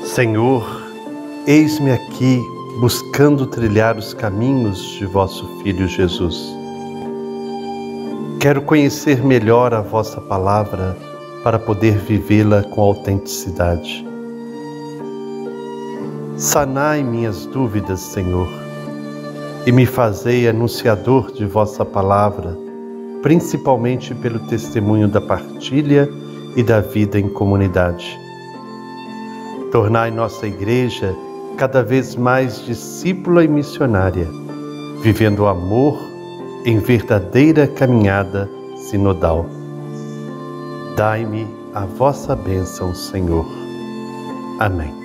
Senhor, eis-me aqui buscando trilhar os caminhos de vosso Filho Jesus. Quero conhecer melhor a vossa palavra para poder vivê-la com autenticidade. Sanai minhas dúvidas, Senhor, e me fazei anunciador de vossa palavra, principalmente pelo testemunho da partilha e da vida em comunidade. Tornai nossa igreja cada vez mais discípula e missionária, vivendo o amor em verdadeira caminhada sinodal. Dai-me a vossa bênção, Senhor. Amém.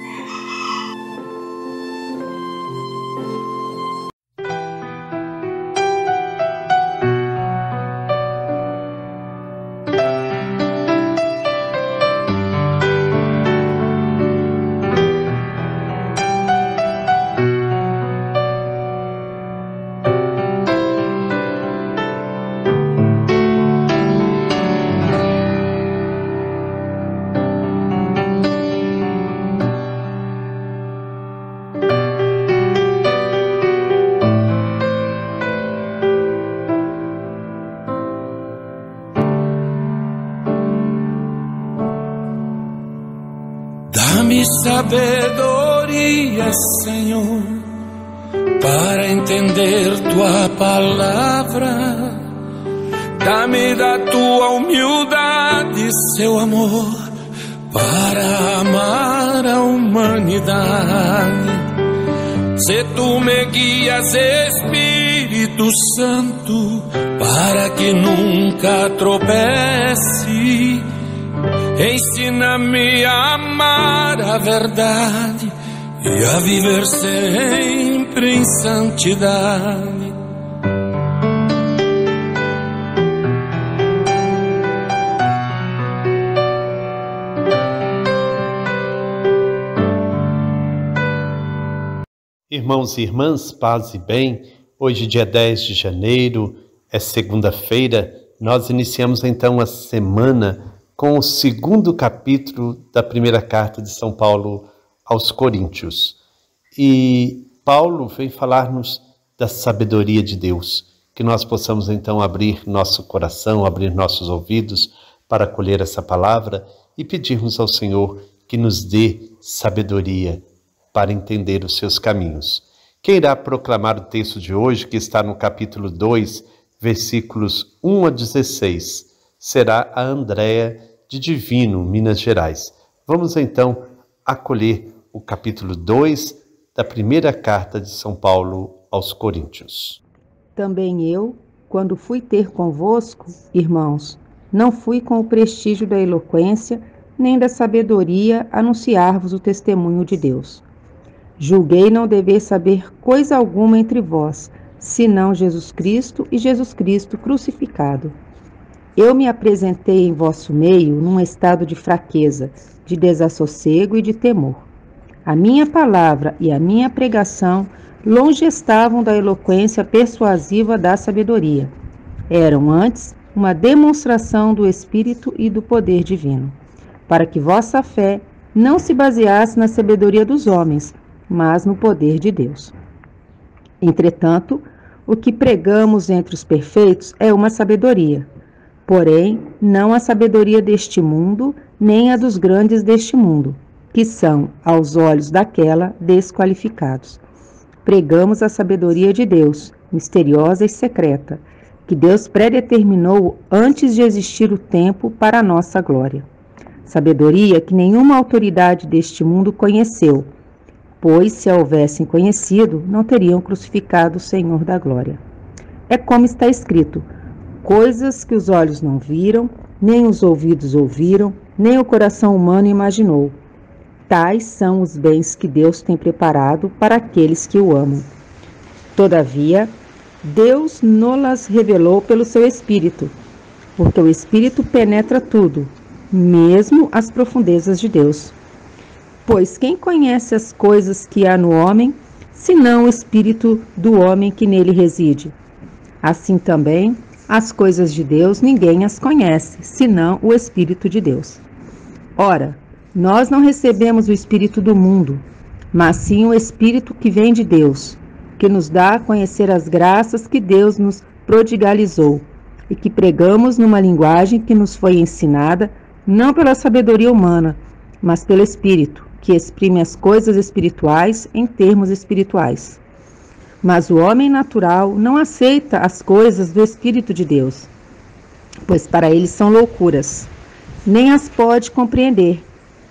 Dá-me sabedoria, Senhor, para entender tua palavra. Dá-me da tua humildade, seu amor, para amar a humanidade. Se tu me guias, Espírito Santo, para que nunca tropece, ensina-me a amar a verdade e a viver sempre em santidade. Irmãos e irmãs, paz e bem, hoje dia 10 de janeiro, é segunda-feira, nós iniciamos então a semana com o segundo capítulo da primeira carta de São Paulo aos Coríntios. E Paulo vem falar-nos da sabedoria de Deus, que nós possamos então abrir nosso coração, abrir nossos ouvidos para acolher essa palavra e pedirmos ao Senhor que nos dê sabedoria para entender os seus caminhos. Quem irá proclamar o texto de hoje, que está no capítulo 2, versículos 1 a 16, será a Andréa de Divino, Minas Gerais. Vamos então acolher o capítulo 2 da primeira carta de São Paulo aos Coríntios. Também eu, quando fui ter convosco, irmãos, não fui com o prestígio da eloquência nem da sabedoria anunciar-vos o testemunho de Deus. Julguei não dever saber coisa alguma entre vós, senão Jesus Cristo e Jesus Cristo crucificado. Eu me apresentei em vosso meio num estado de fraqueza, de desassossego e de temor. A minha palavra e a minha pregação longe estavam da eloquência persuasiva da sabedoria. Eram antes uma demonstração do Espírito e do poder divino, para que vossa fé não se baseasse na sabedoria dos homens, mas no poder de Deus. Entretanto, o que pregamos entre os perfeitos é uma sabedoria, porém, não a sabedoria deste mundo, nem a dos grandes deste mundo, que são, aos olhos daquela, desqualificados. Pregamos a sabedoria de Deus, misteriosa e secreta, que Deus predeterminou antes de existir o tempo para a nossa glória. Sabedoria que nenhuma autoridade deste mundo conheceu, pois, se a houvessem conhecido, não teriam crucificado o Senhor da glória. É como está escrito: coisas que os olhos não viram, nem os ouvidos ouviram, nem o coração humano imaginou. Tais são os bens que Deus tem preparado para aqueles que o amam. Todavia, Deus nos-las revelou pelo seu Espírito, porque o Espírito penetra tudo, mesmo as profundezas de Deus. Pois quem conhece as coisas que há no homem, senão o Espírito do homem que nele reside? Assim também, as coisas de Deus ninguém as conhece, senão o Espírito de Deus. Ora, Nós não recebemos o Espírito do mundo, mas sim o Espírito que vem de Deus, que nos dá a conhecer as graças que Deus nos prodigalizou e que pregamos numa linguagem que nos foi ensinada não pela sabedoria humana, mas pelo Espírito, que exprime as coisas espirituais em termos espirituais. Mas o homem natural não aceita as coisas do Espírito de Deus, pois para ele são loucuras, nem as pode compreender,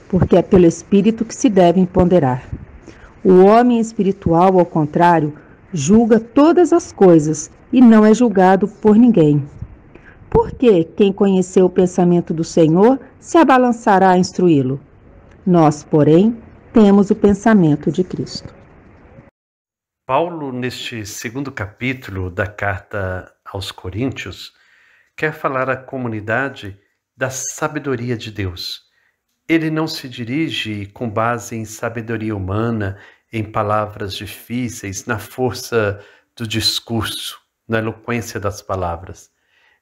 porque é pelo Espírito que se devem ponderar. O homem espiritual, ao contrário, julga todas as coisas e não é julgado por ninguém. Porque quem conheceu o pensamento do Senhor se abalançará a instruí-lo? Nós, porém, temos o pensamento de Cristo. Paulo, neste segundo capítulo da carta aos Coríntios, quer falar à comunidade da sabedoria de Deus. Ele não se dirige com base em sabedoria humana, em palavras difíceis, na força do discurso, na eloquência das palavras.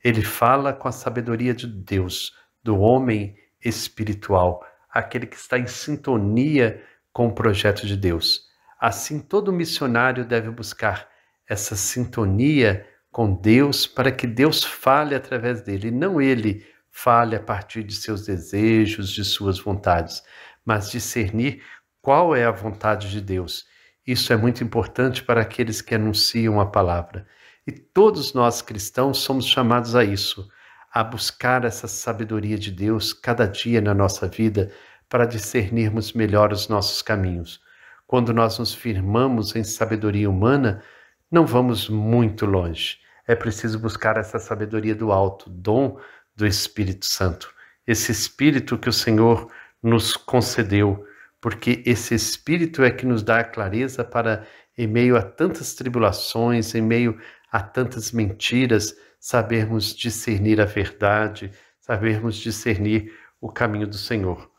Ele fala com a sabedoria de Deus, do homem espiritual, aquele que está em sintonia com o projeto de Deus. Assim, todo missionário deve buscar essa sintonia com Deus para que Deus fale através dele, e não ele fale a partir de seus desejos, de suas vontades, mas discernir qual é a vontade de Deus. Isso é muito importante para aqueles que anunciam a palavra. E todos nós cristãos somos chamados a isso, a buscar essa sabedoria de Deus cada dia na nossa vida para discernirmos melhor os nossos caminhos. Quando nós nos firmamos em sabedoria humana, não vamos muito longe. É preciso buscar essa sabedoria do alto, dom do Espírito Santo. Esse Espírito que o Senhor nos concedeu, porque esse Espírito é que nos dá a clareza para, em meio a tantas tribulações, em meio a tantas mentiras, sabermos discernir a verdade, sabermos discernir o caminho do Senhor.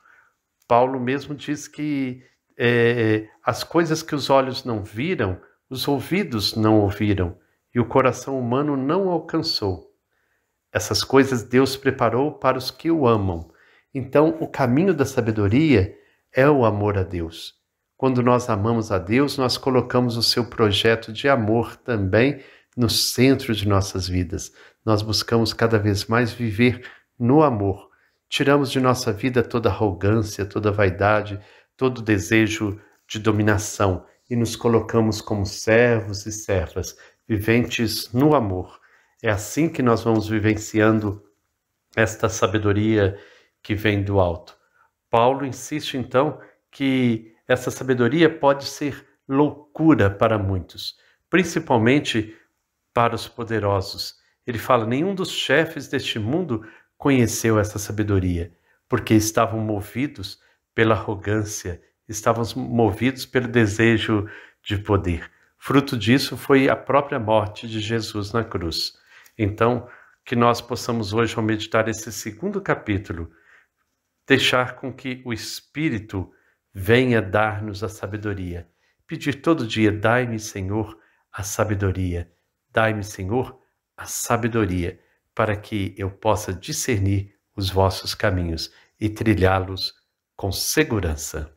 Paulo mesmo diz que as coisas que os olhos não viram, os ouvidos não ouviram e o coração humano não alcançou. Essas coisas Deus preparou para os que o amam. Então, o caminho da sabedoria é o amor a Deus. Quando nós amamos a Deus, nós colocamos o seu projeto de amor também no centro de nossas vidas. Nós buscamos cada vez mais viver no amor. Tiramos de nossa vida toda arrogância, toda vaidade, todo desejo de dominação e nos colocamos como servos e servas, viventes no amor. É assim que nós vamos vivenciando esta sabedoria que vem do alto. Paulo insiste então que essa sabedoria pode ser loucura para muitos, principalmente para os poderosos. Ele fala: nenhum dos chefes deste mundo conheceu essa sabedoria, porque estavam movidos pela arrogância, estavam movidos pelo desejo de poder. Fruto disso foi a própria morte de Jesus na cruz. Então, que nós possamos hoje, ao meditar esse segundo capítulo, deixar com que o Espírito venha dar-nos a sabedoria. Pedir todo dia: dai-me, Senhor, a sabedoria. Dai-me, Senhor, a sabedoria, para que eu possa discernir os vossos caminhos e trilhá-los com segurança.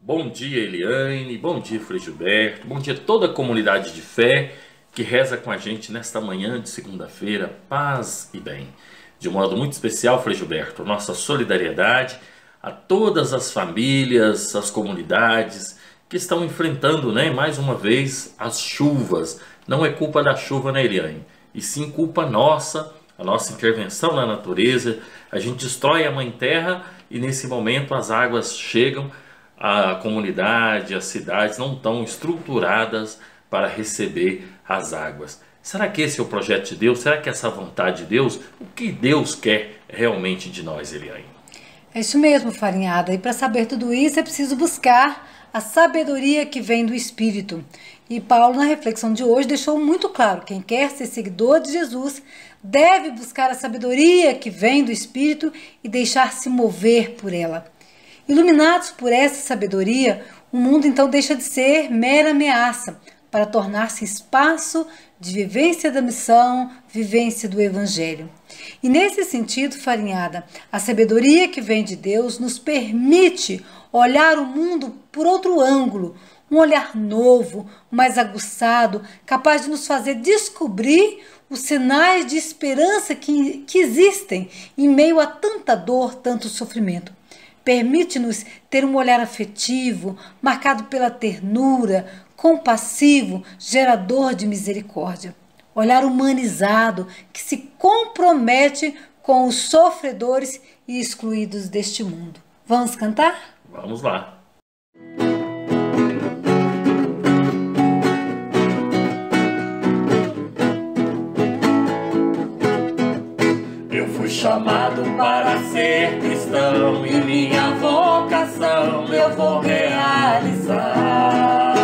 Bom dia, Eliane, bom dia, Frei Gilberto, bom dia a toda a comunidade de fé que reza com a gente nesta manhã de segunda-feira, paz e bem. De um modo muito especial, Frei Gilberto, nossa solidariedade a todas as famílias, as comunidades que estão enfrentando, mais uma vez, as chuvas. Não é culpa da chuva, né, Eliane? E sim culpa nossa, a nossa intervenção na natureza. A gente destrói a Mãe Terra e nesse momento as águas chegam, a comunidade, as cidades não estão estruturadas para receber as águas. Será que esse é o projeto de Deus? Será que essa é a vontade de Deus? O que Deus quer realmente de nós, Eliane? É isso mesmo, Farinhada. E para saber tudo isso é preciso buscar a sabedoria que vem do Espírito. E Paulo, na reflexão de hoje, deixou muito claro: quem quer ser seguidor de Jesus deve buscar a sabedoria que vem do Espírito e deixar-se mover por ela. Iluminados por essa sabedoria, o mundo então deixa de ser mera ameaça para tornar-se espaço de vivência da missão, vivência do Evangelho. E nesse sentido, farinhada, a sabedoria que vem de Deus nos permite olhar o mundo por outro ângulo, um olhar novo, mais aguçado, capaz de nos fazer descobrir os sinais de esperança que existem em meio a tanta dor, tanto sofrimento. Permite-nos ter um olhar afetivo, marcado pela ternura, compassivo, gerador de misericórdia. Olhar humanizado, que se compromete com os sofredores e excluídos deste mundo. Vamos cantar? Vamos lá. Eu fui chamado para ser cristão e minha vocação eu vou realizar.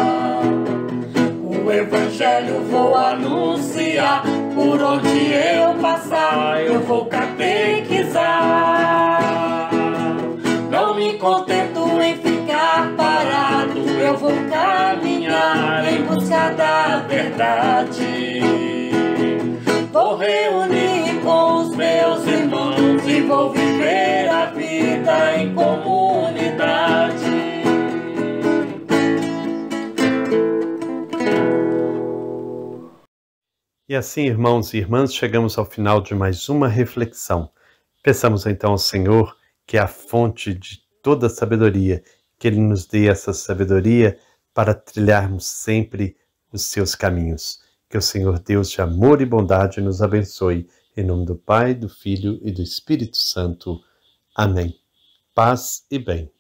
O evangelho vou anunciar, por onde eu passar eu vou catequizar. Não me contento em ficar parado, eu vou caminhar em busca da verdade. Vou reunir com os meus irmãos e vou viver a vida em comunidade. E assim, irmãos e irmãs, chegamos ao final de mais uma reflexão. Peçamos então ao Senhor, que é a fonte de toda sabedoria, que Ele nos dê essa sabedoria para trilharmos sempre os seus caminhos. Que o Senhor Deus de amor e bondade nos abençoe. Em nome do Pai, do Filho e do Espírito Santo. Amém. Paz e bem.